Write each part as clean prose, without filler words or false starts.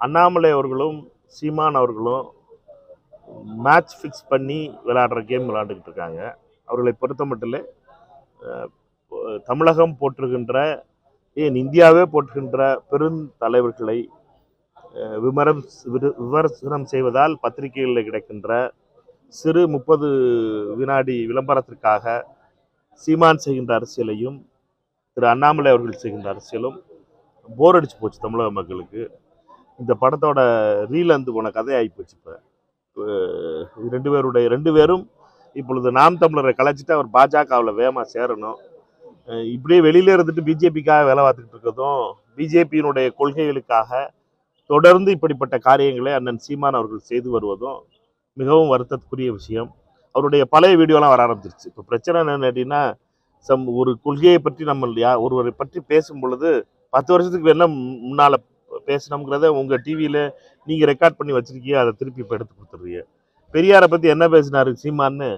அண்ணாமலை அவர்களும் சீமான் அவர்களும் match fix பண்ணி விளையாடுற கேம் விளையாண்டுக்கிட்டு இருக்காங்க. அவர்களை பொறுத்த மட்டும் தமிழகம் போற்றுகின்ற ஏன் இந்தியாவே போற்றுகின்ற பெருந்தலைவர்களை விமர்சனம் செய்வதால் பத்திரிகைகளில் கிடைக்கின்ற சிறு 30 வினாடி விளம்பரத்திற்காக சீமான் செய்கின்ற அரசியலையும் திரு அண்ணாமலை அவர்கள் செய்கின்ற அரசியலும் போர் அடிச்சு போச்சு தமிழக மக்களுக்கு. இந்த படத்தோட ரீல் வந்து போன கதையாகி போச்சு. இப்போ ரெண்டு பேரும் இப்பொழுது நாம் தமிழரை கலைச்சிட்டு அவர் பாஜகவில் வேகமாக சேரணும். இப்படியே வெளியில இருந்துட்டு பிஜேபிக்காக வேலை பார்த்துக்கிட்டு இருக்கிறதும், பிஜேபியினுடைய கொள்கைகளுக்காக தொடர்ந்து இப்படிப்பட்ட காரியங்களை அண்ணன் சீமான் அவர்கள் செய்து வருவதும் மிகவும் வருத்தத்துக்குரிய விஷயம். அவருடைய பழைய வீடியோலாம் வர ஆரம்பிச்சிருச்சு. இப்போ பிரச்சனை என்னன்னு கேட்டீங்கன்னா, ஒரு கொள்கையை பற்றி நம்ம ஒருவரை பற்றி பேசும் பொழுது 10 வருஷத்துக்கு என்ன முன்னால் பேசணுங்கிறத உங்கள் டிவியில் நீங்கள் ரெக்கார்ட் பண்ணி வச்சுருக்கீங்க, அதை திருப்பி இப்போ எடுத்து கொடுத்துருவீங்க. பெரியாரை பற்றி என்ன பேசினாரு சீமான்னு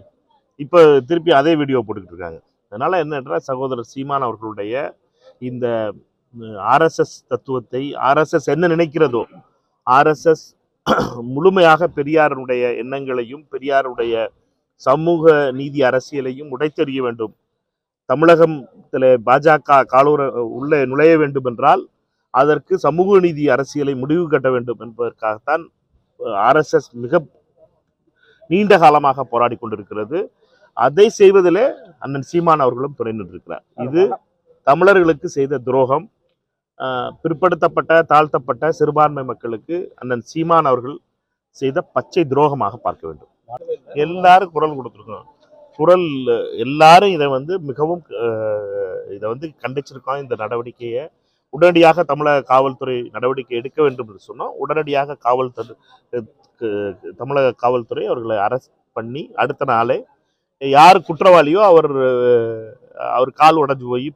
இப்போ திருப்பி அதே வீடியோ போட்டுக்கிட்டு இருக்காங்க. அதனால் என்னென்னா, சகோதரர் சீமான் அவர்களுடைய இந்த ஆர்எஸ்எஸ் தத்துவத்தை, ஆர்எஸ்எஸ் என்ன நினைக்கிறதோ, ஆர்எஸ்எஸ் முழுமையாக பெரியாருடைய எண்ணங்களையும் பெரியாருடைய சமூக நீதி அரசியலையும் உடைத்தெறிய வேண்டும். தமிழகத்தில் பாஜக காலூர உள்ளே நுழைய வேண்டும் என்றால் அதற்கு சமூக நீதி அரசியலை முடிவு கட்ட வேண்டும் என்பதற்காகத்தான் ஆர்எஸ்எஸ் மிக நீண்ட காலமாக போராடி கொண்டிருக்கிறது. அதை செய்வதிலே அண்ணன் சீமான் அவர்களும் துணை நின்றிருக்கிறார். இது தமிழர்களுக்கு செய்த துரோகம். பிற்படுத்தப்பட்ட தாழ்த்தப்பட்ட சிறுபான்மை மக்களுக்கு அண்ணன் சீமான் அவர்கள் செய்த பச்சை துரோகமாக பார்க்க வேண்டும். எல்லாரும் குரல் கொடுத்துருக்கோம். குரல் எல்லாரும் இதை வந்து மிகவும் இதை வந்து கண்டிச்சிருக்கோம். இந்த நடவடிக்கையை உடனடியாக தமிழக காவல்துறை நடவடிக்கை எடுக்க வேண்டும் என்று சொன்னோம். உடனடியாக தமிழக காவல்துறை அவர்களை அரெஸ்ட் பண்ணி அடுத்த நாளே யார் குற்றவாளியோ அவர் கால் உடஞ்சி போய்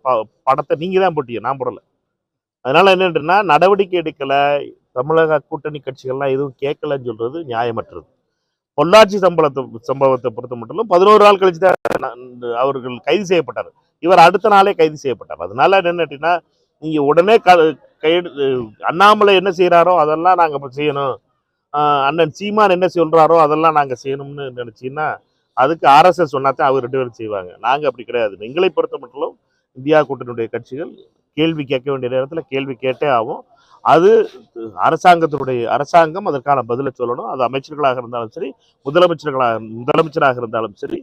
படத்தை நீங்கள் தான் போட்டீங்க, நான் போடலை. அதனால என்னன்னா, நடவடிக்கை எடுக்கலை, தமிழக கூட்டணி கட்சிகள்லாம் எதுவும் கேட்கலன்னு சொல்றது நியாயமற்றது. பொள்ளாச்சி சம்பவத்தை பொறுத்த மட்டும் 11 நாள் கழிச்சு தான் அவர்கள் கைது செய்யப்பட்டார். இவர் அடுத்த நாளே கைது செய்யப்பட்டார். அதனால என்னன்னா, நீங்க உடனே அண்ணாமலை என்ன செய்யறாரோ அதெல்லாம் நாங்க செய்யணும், அண்ணன் சீமான் என்ன சொல்றாரோ அதெல்லாம் நாங்க செய்யணும்னு நினைச்சீங்கன்னா அதுக்கு ஆர்எஸ்எஸ் சொன்னாதான் அவர் 2 பேரும் செய்வாங்க. நாங்க அப்படி கிடையாது. எங்களை பொறுத்த மட்டும் இந்தியா கூட்டணியுடைய கட்சிகள் கேள்வி கேட்க வேண்டிய நேரத்தில் கேள்வி கேட்டே ஆகும். அது அரசாங்கம் அதற்கான பதிலை சொல்லணும். அது அமைச்சர்களாக இருந்தாலும் சரி, முதலமைச்சராக இருந்தாலும் சரி,